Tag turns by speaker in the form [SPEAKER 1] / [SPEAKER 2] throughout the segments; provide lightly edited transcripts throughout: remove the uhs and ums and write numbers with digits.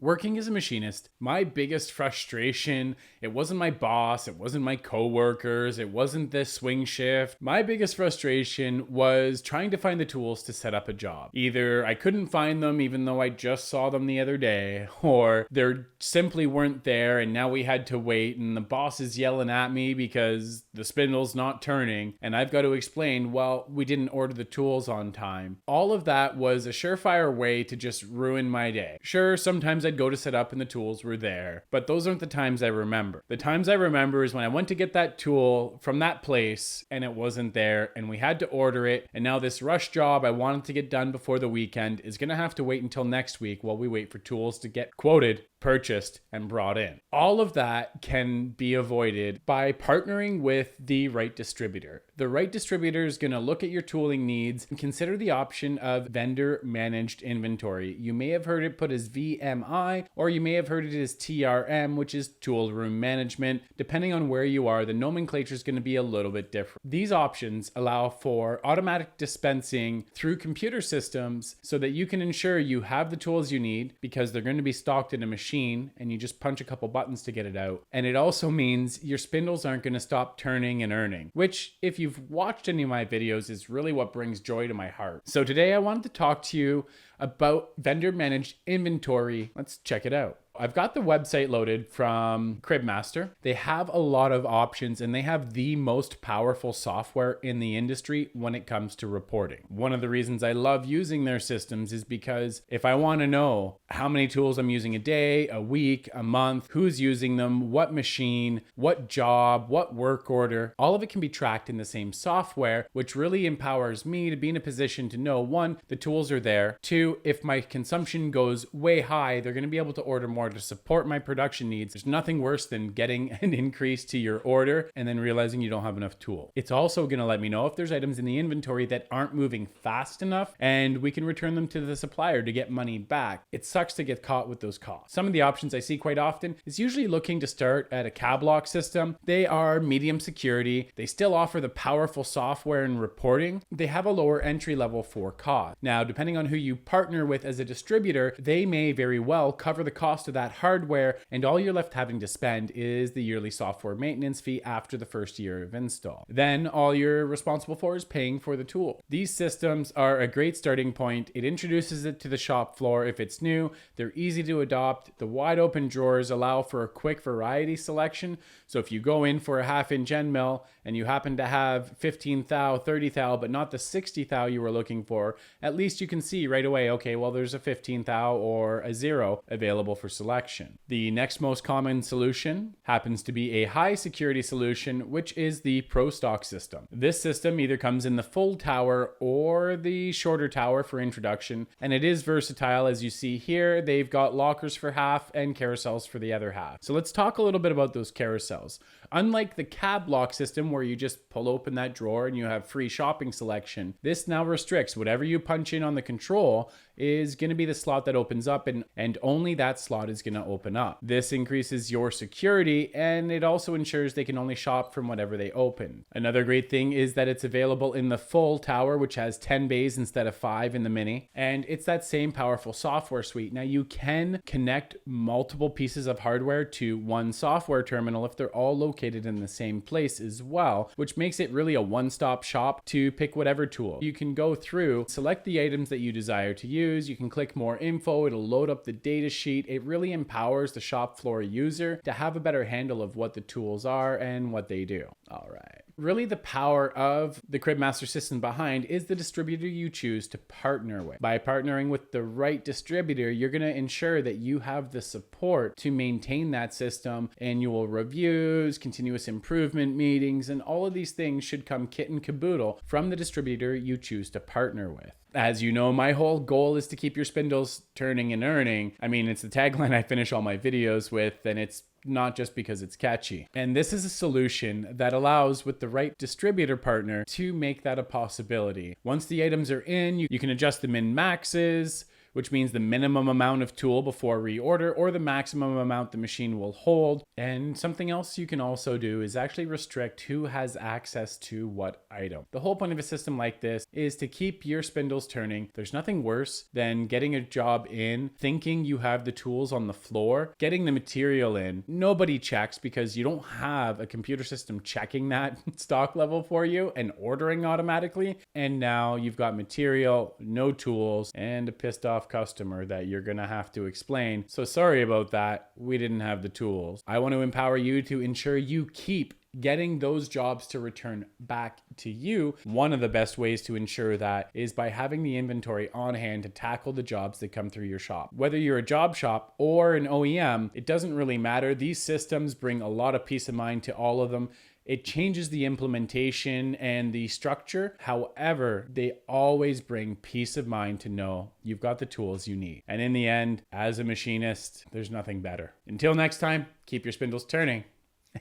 [SPEAKER 1] Working as a machinist, my biggest frustration, it wasn't my boss, it wasn't my coworkers, it wasn't the swing shift. My biggest frustration was trying to find the tools to set up a job. Either I couldn't find them even though I just saw them the other day, or there simply weren't there and now we had to wait and the boss is yelling at me because the spindle's not turning and I've got to explain, well, we didn't order the tools on time. All of that was a surefire way to just ruin my day. Sure, sometimes I'd go to set up and the tools were there, but those aren't the times I remember. The times I remember is when I went to get that tool from that place and it wasn't there and we had to order it, and now this rush job I wanted to get done before the weekend is gonna have to wait until next week while we wait for tools to get quoted, purchased, and brought in. All of that can be avoided by partnering with the right distributor. The right distributor is going to look at your tooling needs and consider the option of vendor managed inventory. You may have heard it put as VMI, or you may have heard it as TRM, which is tool room management. Depending on where you are, the nomenclature is going to be a little bit different. These options allow for automatic dispensing through computer systems so that you can ensure you have the tools you need because they're going to be stocked in a machine and you just punch a couple buttons to get it out. And it also means your spindles aren't going to stop turning and earning, which if you've watched any of my videos is really what brings joy to my heart. So today I wanted to talk to you about vendor managed inventory. Let's check it out. I've got the website loaded from CribMaster. They have a lot of options and they have the most powerful software in the industry when it comes to reporting. One of the reasons I love using their systems is because if I want to know how many tools I'm using a day, a week, a month, who's using them, what machine, what job, what work order, all of it can be tracked in the same software, which really empowers me to be in a position to know, one, the tools are there. Two, if my consumption goes way high, they're going to be able to order more to support my production needs. There's nothing worse than getting an increase to your order and then realizing you don't have enough tool. It's also going to let me know if there's items in the inventory that aren't moving fast enough and we can return them to the supplier to get money back. It sucks to get caught with those costs. Some of the options I see quite often is usually looking to start at a cab lock system. They are medium security. They still offer the powerful software and reporting. They have a lower entry level for cost. Now, depending on who you partner with as a distributor, they may very well cover the cost of that hardware, and all you're left having to spend is the yearly software maintenance fee after the first year of install. Then all you're responsible for is paying for the tool. These systems are a great starting point. It introduces it to the shop floor if it's new. They're easy to adopt. The wide open drawers allow for a quick variety selection. So if you go in for a 1/2 inch end mill and you happen to have 15 thou, 30 thou, but not the 60 thou you were looking for, at least you can see right away, okay, well, there's a 15 thou or a 0 available for selection. The next most common solution happens to be a high security solution, which is the ProStock system. This system either comes in the full tower or the shorter tower for introduction, and it is versatile. As you see here, they've got lockers for half and carousels for the other half. So let's talk a little bit about those carousels. Unlike the cab lock system where you just pull open that drawer and you have free shopping selection, this now restricts whatever you punch in on the control is going to be the slot that opens up, and only that slot is going to open up. This increases your security and it also ensures they can only shop from whatever they open. Another great thing is that it's available in the full tower, which has 10 bays instead of 5 in the mini, and it's that same powerful software suite. Now you can connect multiple pieces of hardware to one software terminal if they're all located in the same place as well, which makes it really a one-stop shop to pick whatever tool. You can go through, select the items that you desire to use. You can click more info. It'll load up the data sheet. It really empowers the shop floor user to have a better handle of what the tools are and what they do. All right. Really, the power of the CribMaster system behind is the distributor you choose to partner with. By partnering with the right distributor, you're going to ensure that you have the support to maintain that system. Annual reviews, continuous improvement meetings, and all of these things should come kit and caboodle from the distributor you choose to partner with. As you know, my whole goal is to keep your spindles turning and earning. I mean, it's the tagline I finish all my videos with, and it's not just because it's catchy. And this is a solution that allows, with the right distributor partner, to make that a possibility. Once the items are in, you can adjust the min maxes, which means the minimum amount of tool before reorder or the maximum amount the machine will hold. And something else you can also do is actually restrict who has access to what item. The whole point of a system like this is to keep your spindles turning. There's nothing worse than getting a job in, thinking you have the tools on the floor, getting the material in. Nobody checks because you don't have a computer system checking that stock level for you and ordering automatically. And now you've got material, no tools, and a pissed off customer that you're gonna have to explain. So sorry about that. We didn't have the tools. I want to empower you to ensure you keep getting those jobs to return back to you. One of the best ways to ensure that is by having the inventory on hand to tackle the jobs that come through your shop. Whether you're a job shop or an OEM, it doesn't really matter. These systems bring a lot of peace of mind to all of them. It changes the implementation and the structure. However, they always bring peace of mind to know you've got the tools you need. And in the end, as a machinist, there's nothing better. Until next time, keep your spindles turning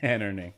[SPEAKER 1] and earning.